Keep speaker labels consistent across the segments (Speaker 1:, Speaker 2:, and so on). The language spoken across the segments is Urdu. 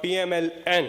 Speaker 1: PMLN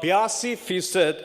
Speaker 1: 82%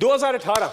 Speaker 1: 2018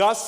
Speaker 1: 10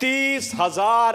Speaker 1: 30,000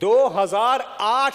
Speaker 1: 2008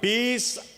Speaker 1: 20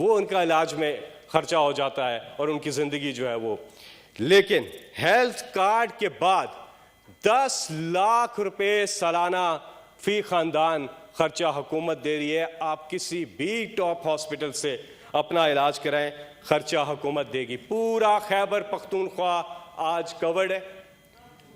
Speaker 1: وہ ان کا علاج میں خرچہ ہو جاتا ہے اور ان کی زندگی جو ہے وہ. لیکن ہیلتھ کارڈ کے بعد 10 لاکھ روپے سالانہ فی خاندان خرچہ حکومت دے رہی ہے. آپ کسی بھی ٹاپ ہاسپٹل سے اپنا علاج کرائیں, خرچہ حکومت دے گی. پورا خیبر پختونخوا آج کورڈ ہے.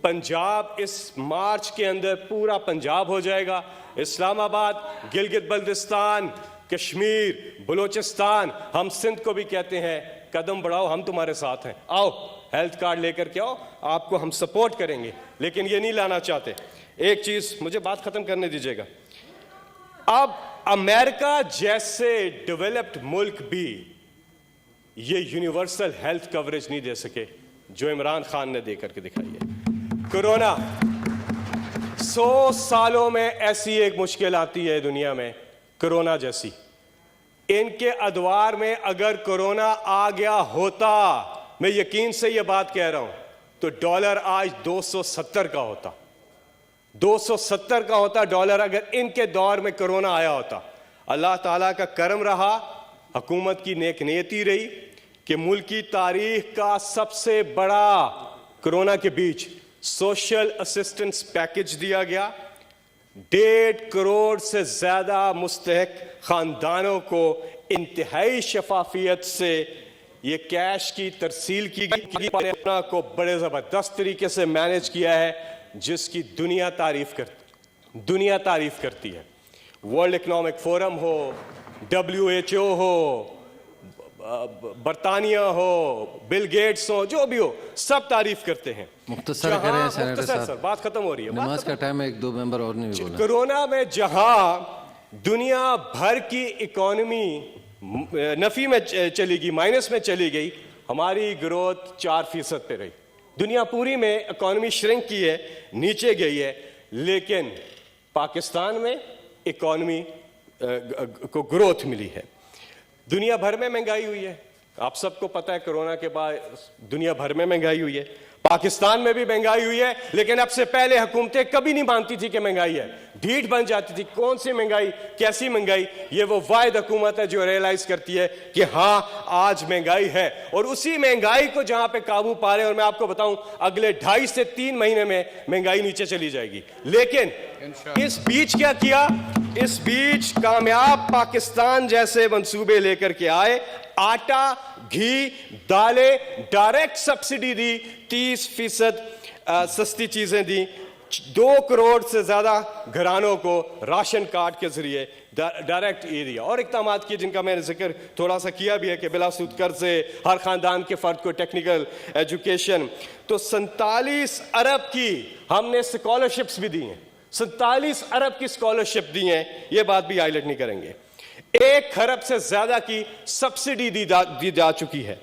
Speaker 1: پنجاب اس مارچ کے اندر پورا پنجاب ہو جائے گا. اسلام آباد, گلگت بلتستان, کشمیر, بلوچستان, ہم سندھ کو بھی کہتے ہیں قدم بڑھاؤ, ہم تمہارے ساتھ ہیں, آؤ ہیلتھ کارڈ لے کر کے آؤ, آپ کو ہم سپورٹ کریں گے. لیکن یہ نہیں لانا چاہتے. ایک چیز مجھے بات ختم کرنے دیجیے گا. اب امریکہ جیسے ڈیولپڈ ملک بھی یہ یونیورسل ہیلتھ کوریج نہیں دے سکے جو عمران خان نے دے کر کے دکھائی ہے. کورونا 100 سالوں میں ایسی ایک مشکل آتی ہے دنیا میں, کورونا جیسی. ان کے ادوار میں اگر کورونا آ گیا ہوتا, میں یقین سے یہ بات کہہ رہا ہوں, تو ڈالر آج 270 کا ہوتا. 270 کا ہوتا ڈالر اگر ان کے دور میں کورونا آیا ہوتا. اللہ تعالیٰ کا کرم رہا, حکومت کی نیک نیتی رہی کہ ملکی تاریخ کا سب سے بڑا کورونا کے بیچ سوشل اسسٹنس پیکج دیا گیا. 1.5 کروڑ سے زیادہ مستحق خاندانوں کو انتہائی شفافیت سے یہ کیش کی ترسیل کی گئی. اپنا کو بڑے زبردست طریقے سے مینیج کیا ہے جس کی دنیا تعریف کرتی ہے. World economic forum who, WHO ہو, برطانیہ ہو, بل گیٹس ہو, جو بھی ہو, سب تعریف کرتے ہیں.
Speaker 2: مختصر کریں سینیٹر صاحب,
Speaker 1: بات ختم ہو رہی ہے,
Speaker 2: نماز کا ٹائم ہے, 1-2 ممبر اور نہیں بولا.
Speaker 1: کورونا میں جہاں دنیا بھر کی اکانومی نفی میں چلی گئی, مائنس میں چلی گئی, ہماری گروتھ 4% پہ رہی. دنیا پوری میں اکانومی شرنک کی ہے, نیچے گئی ہے, لیکن پاکستان میں اکانومی کو گروتھ ملی ہے. دنیا بھر میں مہنگائی ہوئی ہے, آپ سب کو پتہ ہے کورونا کے بعد دنیا بھر میں مہنگائی ہوئی ہے. پاکستان میں بھی مہنگائی ہوئی ہے, لیکن اب سے پہلے حکومتیں کبھی نہیں مانتی تھی کہ مہنگائی ہے, ڈھیٹ بن جاتی تھی. کون سی مہنگائی, کیسی مہنگائی؟ یہ وہ واحد حکومت ہے جو ریئلائز کرتی ہے کہ ہاں آج مہنگائی ہے, اور اسی مہنگائی کو جہاں پہ قابو پا رہے ہیں. اور میں آپ کو بتاؤں اگلے 2.5 سے 3 مہینے میں مہنگائی نیچے چلی جائے گی. لیکن اس بیچ کیا کیا؟ اس بیچ کامیاب پاکستان جیسے منصوبے لے کر کے آئے. آٹا, گھی, دالیں ڈائریکٹ سبسڈی دی, 30% سستی چیزیں دی. 2 کروڑ سے زیادہ گھرانوں کو راشن کارڈ کے ذریعے ڈائریکٹ دیا. اور اقدامات کیے جن کا میں نے ذکر تھوڑا سا کیا بھی ہے کہ بلا سود قرضے, ہر خاندان کے فرد کو ٹیکنیکل ایجوکیشن. تو 47 ارب کی ہم نے اسکالرشپس بھی دی ہیں, 47 ارب کی اسکالرشپ دی ہیں, یہ بات بھی ہائی لائٹ نہیں کریں گے. 1 کھرب سے زیادہ کی سبسڈی دی جا چکی ہے.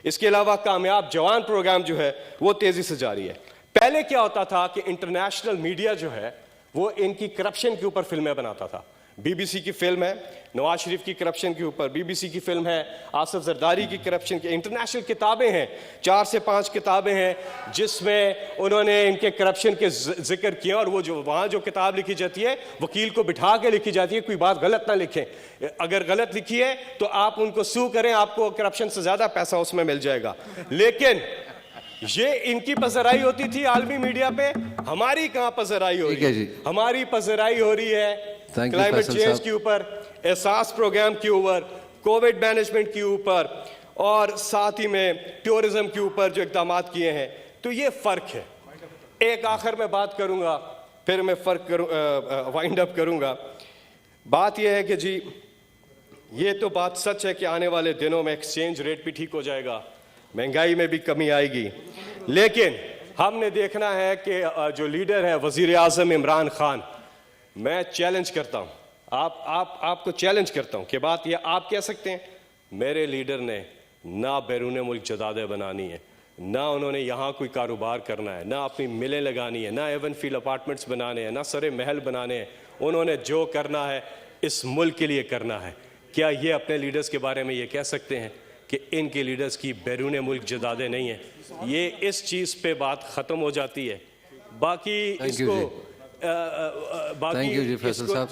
Speaker 1: اس کے علاوہ کامیاب جوان پروگرام جو ہے وہ تیزی سے جاری ہے. پہلے کیا ہوتا تھا کہ انٹرنیشنل میڈیا جو ہے وہ ان کی کرپشن کے اوپر فلمیں بناتا تھا. بی بی سی کی فلم ہے نواز شریف کی کرپشن کے اوپر, بی بی سی کی فلم ہے آصف زرداری کی کرپشن کی, انٹرنیشنل کتابیں ہیں, 4 سے 5 کتابیں ہیں جس میں انہوں نے ان کے کرپشن کے ذکر کیا. اور وہ جو وہاں جو کتاب لکھی جاتی ہے وکیل کو بٹھا کے لکھی جاتی ہے, کوئی بات غلط نہ لکھیں. اگر غلط لکھی ہے تو آپ ان کو سو کریں, آپ کو کرپشن سے زیادہ پیسہ اس میں مل جائے گا. لیکن یہ ان کی پذیرائی ہوتی تھی عالمی میڈیا پہ, ہماری کہاں پذیرائی ہو رہی ہے؟ ہماری پذیرائی ہو رہی ہے کلائمیٹ چینج کے اوپر, احساس پروگرام کے اوپر, کووڈ مینجمنٹ کے اوپر, اور ساتھ ہی میں ٹورزم کے اوپر جو اقدامات کیے ہیں. تو یہ فرق ہے. ایک آخر میں بات کروں گا, پھر میں وائنڈ اپ کروں گا. بات یہ ہے کہ جی یہ تو بات سچ ہے کہ آنے والے دنوں میں ایکسچینج ریٹ بھی ٹھیک ہو جائے گا, مہنگائی میں بھی کمی آئے گی. لیکن ہم نے دیکھنا ہے کہ جو لیڈر ہے وزیر اعظم عمران خان, میں چیلنج کرتا ہوں, آپ کو چیلنج کرتا ہوں کہ بات یہ آپ کہہ سکتے ہیں میرے لیڈر نے نہ بیرون ملک جدادیں بنانی ہے, نہ انہوں نے یہاں کوئی کاروبار کرنا ہے, نہ اپنی ملیں لگانی ہے, نہ ایون فیلڈ اپارٹمنٹس بنانے ہیں, نہ سرے محل بنانے ہیں. انہوں نے جو کرنا ہے اس ملک کے لیے کرنا ہے. کیا یہ اپنے لیڈرز کے بارے میں یہ کہہ سکتے ہیں کہ ان کے لیڈرز کی بیرون ملک جدادیں نہیں ہیں؟ یہ اس چیز پہ بات ختم ہو جاتی ہے. باقی اس کو
Speaker 2: Thank you جی فیصل صاحب.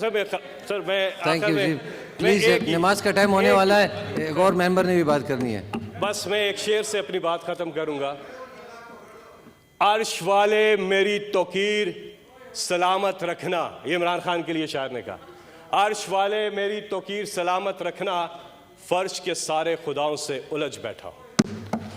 Speaker 1: سر میں
Speaker 2: تھینک یو جی. پلیز نماز کا ٹائم ہونے والا ہے, ایک اور ممبر نے بھی بات کرنی ہے.
Speaker 1: بس میں ایک شعر سے اپنی بات ختم کروں گا. عرش والے میری توقیر سلامت رکھنا, یہ عمران خان کے لیے شاعر نے کہا. عرش والے میری توقیر سلامت رکھنا, فرش کے سارے خداؤں سے الجھ بیٹھا ہوں.